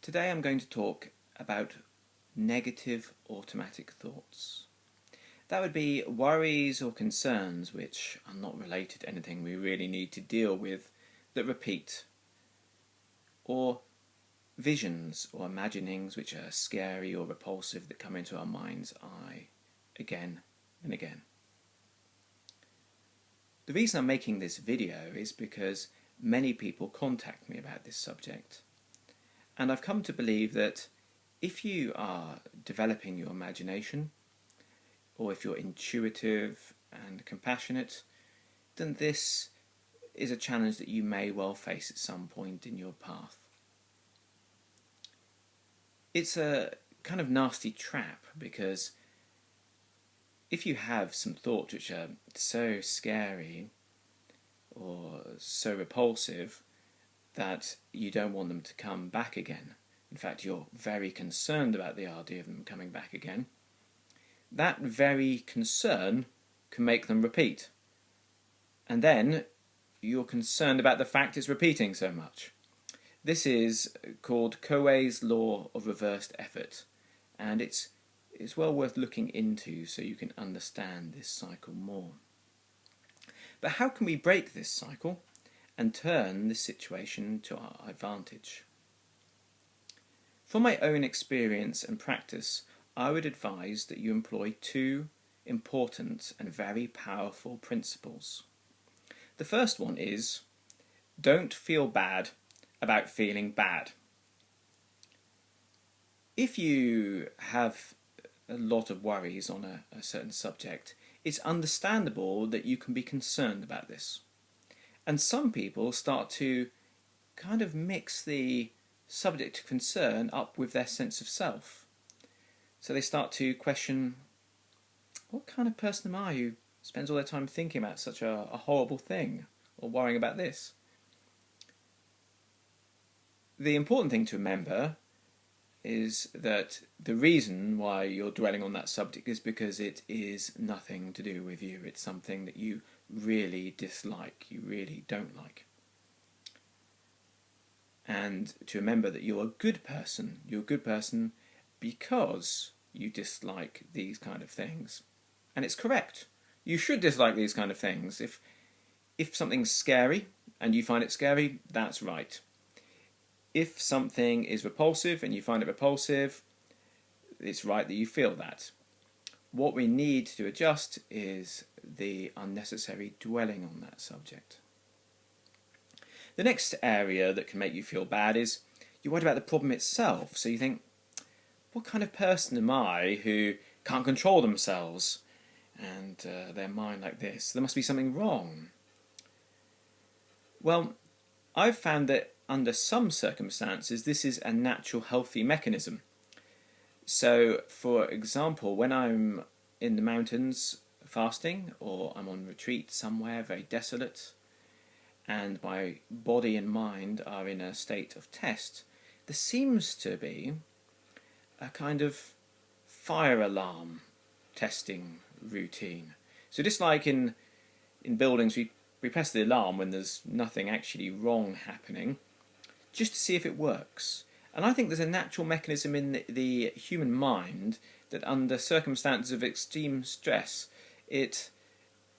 Today I'm going to talk about negative automatic thoughts. That would be worries or concerns which are not related to anything we really need to deal with that repeat, or visions or imaginings which are scary or repulsive that come into our mind's eye again and again. The reason I'm making this video is because many people contact me about this subject. And I've come to believe that if you are developing your imagination, or if you're intuitive and compassionate, then this is a challenge that you may well face at some point in your path. It's a kind of nasty trap, because if you have some thoughts which are so scary or so repulsive that you don't want them to come back again, in fact you're very concerned about the idea of them coming back again, that very concern can make them repeat. And then you're concerned about the fact it's repeating so much. This is called Coe's law of reversed effort, and it's well worth looking into so you can understand this cycle more. But how can we break this cycle and turn this situation to our advantage? From my own experience and practice, I would advise that you employ two important and very powerful principles. The first one is, don't feel bad about feeling bad. If you have a lot of worries on a certain subject, it's understandable that you can be concerned about this. And some people start to kind of mix the subject of concern up with their sense of self. So they start to question, what kind of person am I who spends all their time thinking about such a horrible thing, or worrying about this? The important thing to remember is that the reason why you're dwelling on that subject is because it is nothing to do with you. It's something that you really dislike, you really don't like. And to remember that you're a good person. You're a good person because you dislike these kind of things. And it's correct. You should dislike these kind of things. If something's scary and you find it scary, that's right. If something is repulsive and you find it repulsive, it's right that you feel that. What we need to adjust is the unnecessary dwelling on that subject. The next area that can make you feel bad is you're worried about the problem itself. So you think, what kind of person am I who can't control themselves and their mind like this? There must be something wrong. Well, I've found that under some circumstances this is a natural healthy mechanism. So, for example, when I'm in the mountains fasting, or I'm on retreat somewhere very desolate, and my body and mind are in a state of test, there seems to be a kind of fire alarm testing routine. So just like in buildings, we press the alarm when there's nothing actually wrong happening, just to see if it works. And I think there's a natural mechanism in the human mind that under circumstances of extreme stress, it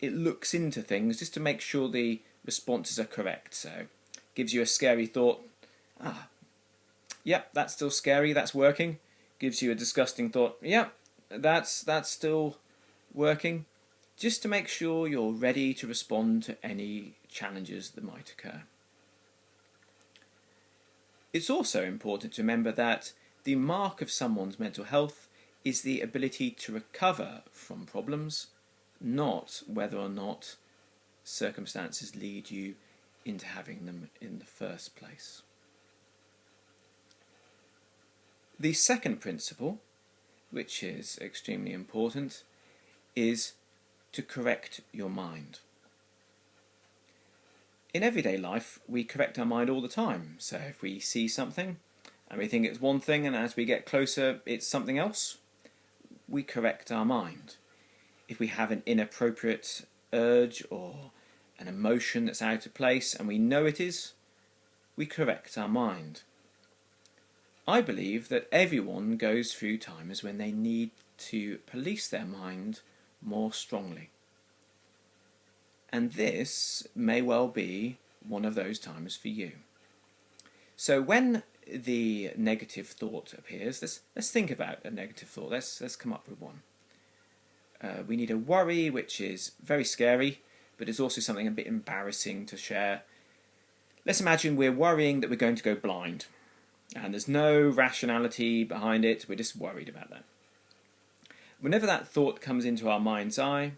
looks into things just to make sure the responses are correct. So gives you a scary thought, yep, that's still scary, that's working. Gives you a disgusting thought, yep, that's still working. Just to make sure you're ready to respond to any challenges that might occur. It's also important to remember that the mark of someone's mental health is the ability to recover from problems, not whether or not circumstances lead you into having them in the first place. The second principle, which is extremely important, is to correct your mind. In everyday life, we correct our mind all the time. So if we see something and we think it's one thing, and as we get closer it's something else, we correct our mind. If we have an inappropriate urge or an emotion that's out of place and we know it is, we correct our mind. I believe that everyone goes through times when they need to police their mind more strongly. And this may well be one of those times for you. So when the negative thought appears, let's think about a negative thought. Let's come up with one. We need a worry, which is very scary, but it's also something a bit embarrassing to share. Let's imagine we're worrying that we're going to go blind, and there's no rationality behind it. We're just worried about that. Whenever that thought comes into our mind's eye,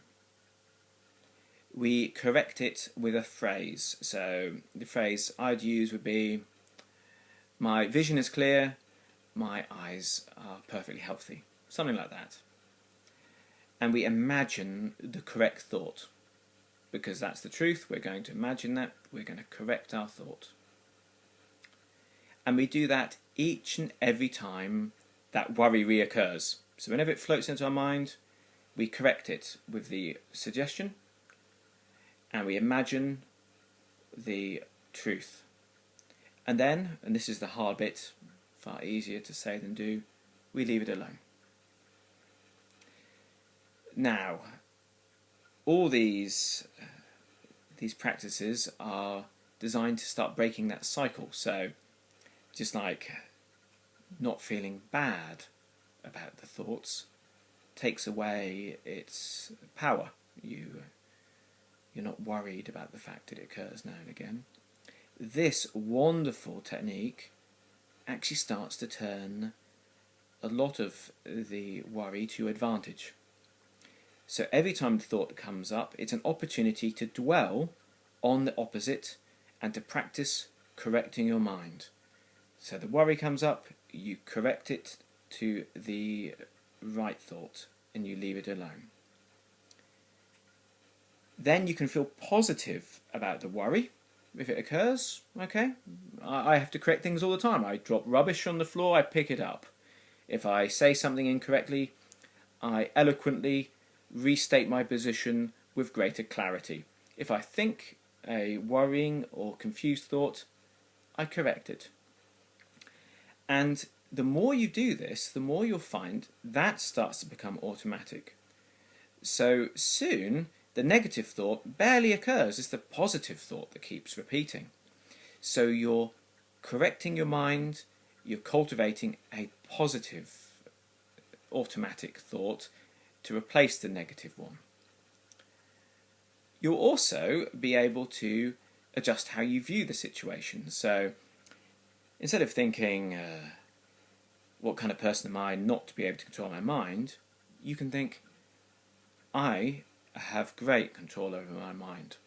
we correct it with a phrase. So the phrase I'd use would be, my vision is clear, my eyes are perfectly healthy. Something like that. And we imagine the correct thought. Because that's the truth, we're going to imagine that, we're going to correct our thought. And we do that each and every time that worry reoccurs. So whenever it floats into our mind, we correct it with the suggestion, and we imagine the truth. And then, and this is the hard bit, far easier to say than do, we leave it alone. Now, all these practices are designed to start breaking that cycle. So, just like not feeling bad about the thoughts takes away its power. You're not worried about the fact that it occurs now and again. This wonderful technique actually starts to turn a lot of the worry to your advantage. So every time the thought comes up, it's an opportunity to dwell on the opposite and to practice correcting your mind. So the worry comes up, you correct it to the right thought and you leave it alone. Then you can feel positive about the worry if it occurs. Okay, I have to correct things all the time. I drop rubbish on the floor, I pick it up. If I say something incorrectly, I eloquently restate my position with greater clarity. If I think a worrying or confused thought, I correct it. And the more you do this, the more you'll find that starts to become automatic. So soon, the negative thought barely occurs. It's the positive thought that keeps repeating. So you're correcting your mind, you're cultivating a positive automatic thought to replace the negative one. You'll also be able to adjust how you view the situation. So instead of thinking, what kind of person am I not to be able to control my mind, you can think, I have great control over my mind.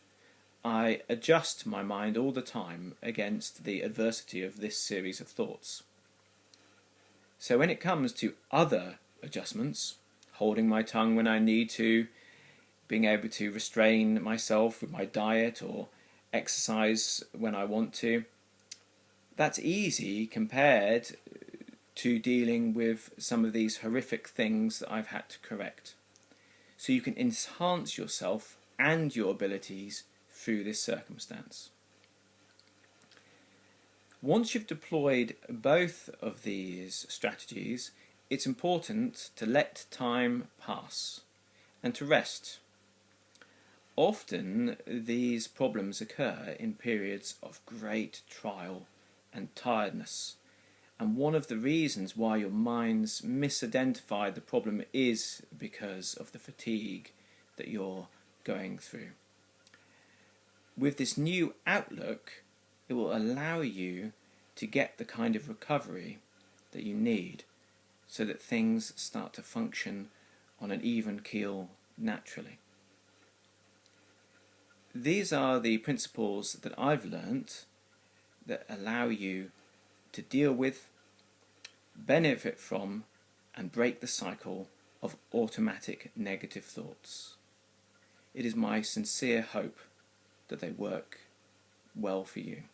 I adjust my mind all the time against the adversity of this series of thoughts. So when it comes to other adjustments, holding my tongue when I need to, being able to restrain myself with my diet or exercise when I want to, that's easy compared to dealing with some of these horrific things that I've had to correct. So you can enhance yourself and your abilities through this circumstance. Once you've deployed both of these strategies, it's important to let time pass and to rest. Often these problems occur in periods of great trial and tiredness, and one of the reasons why your minds misidentified the problem is because of the fatigue that you're going through. With this new outlook, it will allow you to get the kind of recovery that you need so that things start to function on an even keel naturally. These are the principles that I've learnt that allow you to deal with, benefit from, and break the cycle of automatic negative thoughts. It is my sincere hope that they work well for you.